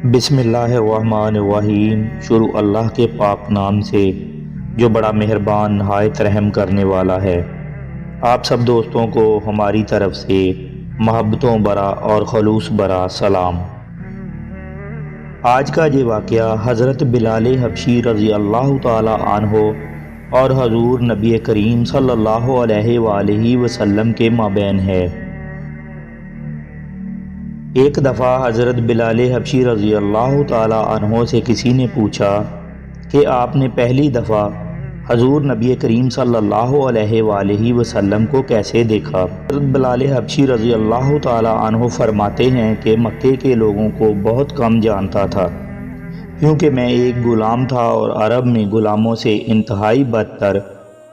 بسم اللہ الرحمن الرحیم۔ شروع اللہ کے پاک نام سے جو بڑا مہربان نہایت رحم کرنے والا ہے۔ آپ سب دوستوں کو ہماری طرف سے محبتوں برا اور خلوص برا سلام۔ آج کا یہ واقعہ حضرت بلال حبشی رضی اللہ تعالی عنہ اور حضور نبی کریم صلی اللہ علیہ وآلہ وسلم کے مابین ہے۔ ایک دفعہ حضرت بلال حبشی رضی اللہ تعالی عنہ سے کسی نے پوچھا کہ آپ نے پہلی دفعہ حضور نبی کریم صلی اللہ علیہ وآلہ وسلم کو کیسے دیکھا؟ حضرت بلال حبشی رضی اللہ تعالی عنہ فرماتے ہیں کہ مکے کے لوگوں کو بہت کم جانتا تھا، کیونکہ میں ایک غلام تھا اور عرب میں غلاموں سے انتہائی بدتر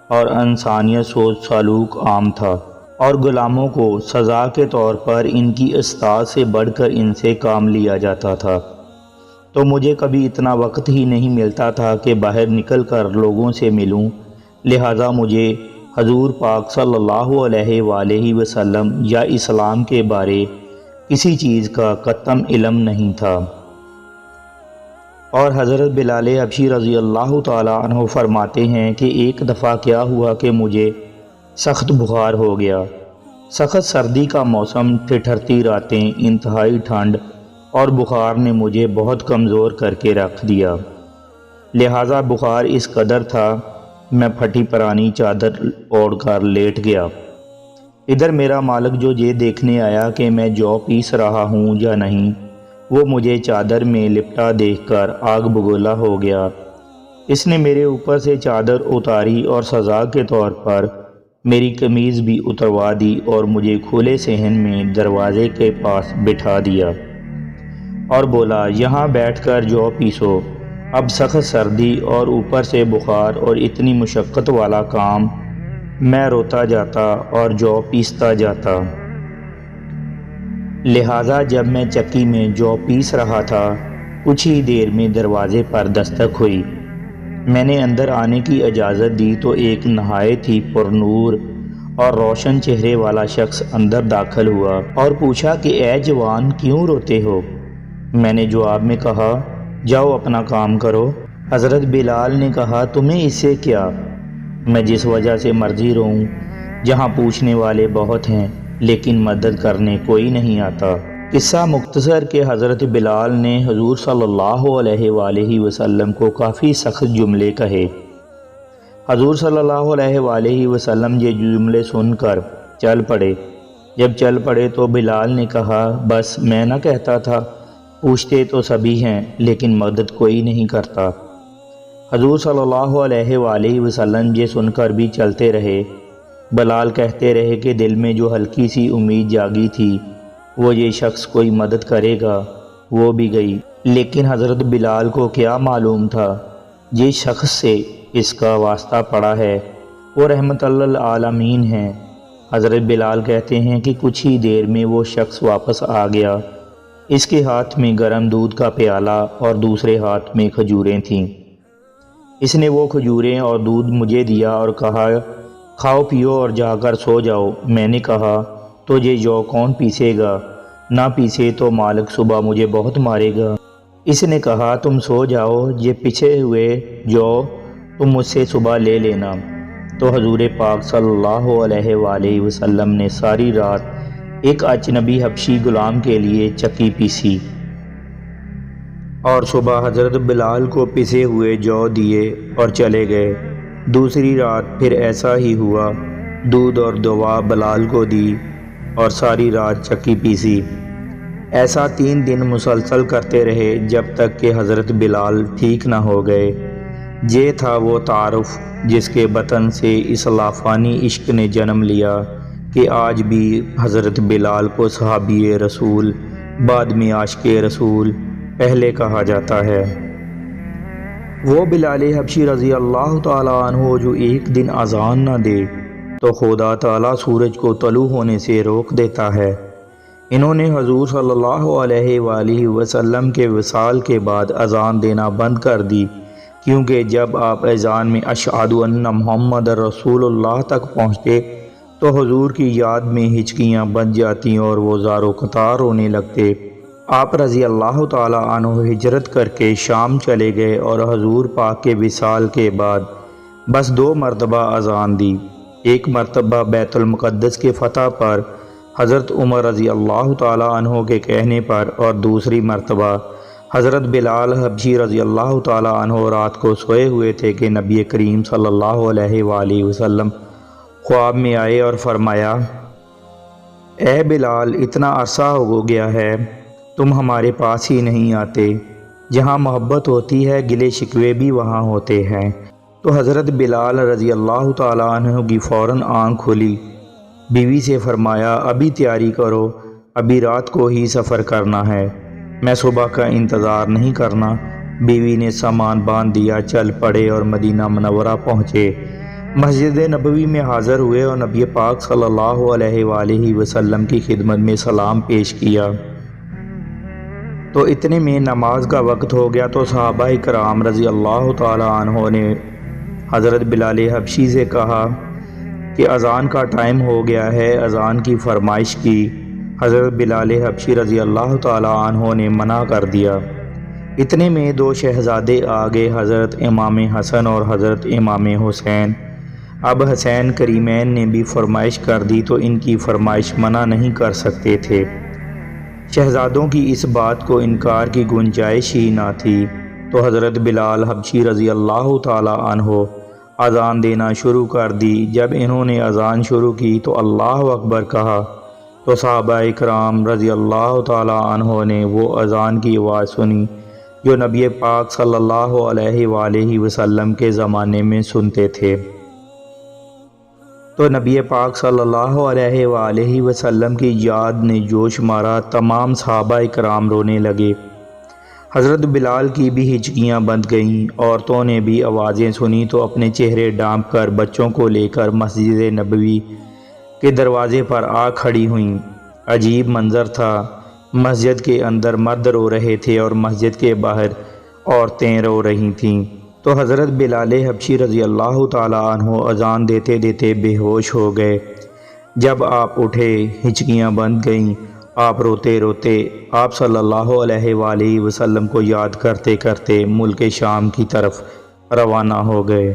اور انسانیت سوچ سلوک عام تھا، اور غلاموں کو سزا کے طور پر ان کی اطاعت سے بڑھ کر ان سے کام لیا جاتا تھا۔ تو مجھے کبھی اتنا وقت ہی نہیں ملتا تھا کہ باہر نکل کر لوگوں سے ملوں، لہٰذا مجھے حضور پاک صلی اللہ علیہ وآلہ وسلم یا اسلام کے بارے کسی چیز کا قطعاً علم نہیں تھا۔ اور حضرت بلال حبشی رضی اللہ تعالی عنہ فرماتے ہیں کہ ایک دفعہ کیا ہوا کہ مجھے سخت بخار ہو گیا۔ سخت سردی کا موسم، ٹھٹھرتی راتیں، انتہائی ٹھنڈ اور بخار نے مجھے بہت کمزور کر کے رکھ دیا، لہٰذا بخار اس قدر تھا میں پھٹی پرانی چادر اوڑھ کر لیٹ گیا۔ ادھر میرا مالک جو یہ دیکھنے آیا کہ میں جو پیس رہا ہوں یا نہیں، وہ مجھے چادر میں لپٹا دیکھ کر آگ بگولا ہو گیا۔ اس نے میرے اوپر سے چادر اتاری اور سزا کے طور پر میری قمیض بھی اتروا دی اور مجھے کھلے صحن میں دروازے کے پاس بٹھا دیا اور بولا، یہاں بیٹھ کر جو پیسو۔ اب سخت سردی اور اوپر سے بخار اور اتنی مشقت والا کام، میں روتا جاتا اور جو پیستا جاتا۔ لہٰذا جب میں چکی میں جو پیس رہا تھا، کچھ ہی دیر میں دروازے پر دستک ہوئی۔ میں نے اندر آنے کی اجازت دی تو ایک نہایت ہی پرنور اور روشن چہرے والا شخص اندر داخل ہوا اور پوچھا کہ اے جوان، کیوں روتے ہو؟ میں نے جواب میں کہا، جاؤ اپنا کام کرو۔ حضرت بلال نے کہا، تمہیں اس سے کیا؟ میں جس وجہ سے مرضی رہوں، جہاں پوچھنے والے بہت ہیں لیکن مدد کرنے کوئی نہیں آتا۔ قصہ مختصر کہ حضرت بلال نے حضور صلی اللہ علیہ وآلہ وسلم کو کافی سخت جملے کہے۔ حضور صلی اللہ علیہ وآلہ وسلم یہ جملے سن کر چل پڑے۔ جب چل پڑے تو بلال نے کہا، بس میں نہ کہتا تھا، پوچھتے تو سبھی ہیں لیکن مدد کوئی نہیں کرتا۔ حضور صلی اللہ علیہ وآلہ وسلم یہ سن کر بھی چلتے رہے۔ بلال کہتے رہے کہ دل میں جو ہلکی سی امید جاگی تھی وہ یہ شخص کوئی مدد کرے گا، وہ بھی گئی، لیکن حضرت بلال کو کیا معلوم تھا یہ شخص سے اس کا واسطہ پڑا ہے، وہ رحمت للعالمین ہیں۔ حضرت بلال کہتے ہیں کہ کچھ ہی دیر میں وہ شخص واپس آ گیا۔ اس کے ہاتھ میں گرم دودھ کا پیالہ اور دوسرے ہاتھ میں کھجوریں تھیں۔ اس نے وہ کھجوریں اور دودھ مجھے دیا اور کہا، کھاؤ پیو اور جا کر سو جاؤ۔ میں نے کہا، تو یہ جو کون پیسے گا؟ نہ پیسے تو مالک صبح مجھے بہت مارے گا۔ اس نے کہا، تم سو جاؤ، یہ پچھے ہوئے جو تم مجھ سے صبح لے لینا۔ تو حضور پاک صلی اللہ علیہ وآلہ وسلم نے ساری رات ایک اجنبی حبشی غلام کے لیے چکی پیسی اور صبح حضرت بلال کو پسے ہوئے جو دیے اور چلے گئے۔ دوسری رات پھر ایسا ہی ہوا، دودھ اور دوا بلال کو دی اور ساری رات چکی پیسی۔ ایسا 3 دن مسلسل کرتے رہے جب تک کہ حضرت بلال ٹھیک نہ ہو گئے۔ یہ تھا وہ تعارف جس کے بطن سے اس لافانی عشق نے جنم لیا کہ آج بھی حضرت بلال کو صحابی رسول، بعد میں عاشق رسول پہلے کہا جاتا ہے۔ وہ بلال حبشی رضی اللہ تعالی عنہ جو ایک دن اذان نہ دے تو خدا تعالیٰ سورج کو طلوع ہونے سے روک دیتا ہے۔ انہوں نے حضور صلی اللہ علیہ وآلہ وسلم کے وصال کے بعد اذان دینا بند کر دی، کیونکہ جب آپ اذان میں اشہد ان محمد رسول اللہ تک پہنچتے تو حضور کی یاد میں ہچکیاں بن جاتی اور وہ زار و قطار رونے لگتے۔ آپ رضی اللہ تعالی عنہ ہجرت کر کے شام چلے گئے اور حضور پاک کے وصال کے بعد بس 2 مرتبہ اذان دی۔ ایک مرتبہ بیت المقدس کے فتح پر حضرت عمر رضی اللہ تعالی عنہ کے کہنے پر، اور دوسری مرتبہ حضرت بلال حبشی رضی اللہ تعالی عنہ رات کو سوئے ہوئے تھے کہ نبی کریم صلی اللہ علیہ وآلہ وسلم خواب میں آئے اور فرمایا، اے بلال، اتنا عرصہ ہو گیا ہے تم ہمارے پاس ہی نہیں آتے۔ جہاں محبت ہوتی ہے گلے شکوے بھی وہاں ہوتے ہیں۔ تو حضرت بلال رضی اللہ تعالی عنہ کی فوراً آنکھ کھلی۔ بیوی سے فرمایا، ابھی تیاری کرو، ابھی رات کو ہی سفر کرنا ہے، میں صبح کا انتظار نہیں کرنا۔ بیوی نے سامان باندھ دیا، چل پڑے اور مدینہ منورہ پہنچے۔ مسجد نبوی میں حاضر ہوئے اور نبی پاک صلی اللہ علیہ وآلہ وسلم کی خدمت میں سلام پیش کیا۔ تو اتنے میں نماز کا وقت ہو گیا تو صحابہ کرام رضی اللہ تعالی عنہ نے حضرت بلال حبشی سے کہا کہ اذان کا ٹائم ہو گیا ہے، اذان کی فرمائش کی۔ حضرت بلال حبشی رضی اللہ تعالی عنہ نے منع کر دیا۔ اتنے میں 2 شہزادے آگے، حضرت امام حسن اور حضرت امام حسین۔ اب حسین کریمین نے بھی فرمائش کر دی تو ان کی فرمائش منع نہیں کر سکتے تھے۔ شہزادوں کی اس بات کو انکار کی گنجائش ہی نہ تھی۔ تو حضرت بلال حبشی رضی اللہ تعالی عنہ اذان دینا شروع کر دی۔ جب انہوں نے اذان شروع کی تو اللہ اکبر کہا تو صحابہ کرام رضی اللہ تعالی عنہ نے وہ اذان کی آواز سنی جو نبی پاک صلی اللہ علیہ وآلہ وسلم کے زمانے میں سنتے تھے۔ تو نبی پاک صلی اللہ علیہ وآلہ وسلم کی یاد نے جوش مارا، تمام صحابہ کرام رونے لگے۔ حضرت بلال کی بھی ہچکیاں بند گئیں۔ عورتوں نے بھی آوازیں سنی تو اپنے چہرے ڈھانپ کر بچوں کو لے کر مسجد نبوی کے دروازے پر آ کھڑی ہوئیں۔ عجیب منظر تھا، مسجد کے اندر مرد رو رہے تھے اور مسجد کے باہر عورتیں رو رہی تھیں۔ تو حضرت بلال حبشی رضی اللہ تعالی عنہ اذان دیتے دیتے بے ہوش ہو گئے۔ جب آپ اٹھے، ہچکیاں بند گئیں، آپ روتے روتے آپ صلی اللہ علیہ وآلہ وسلم کو یاد کرتے کرتے ملک شام کی طرف روانہ ہو گئے۔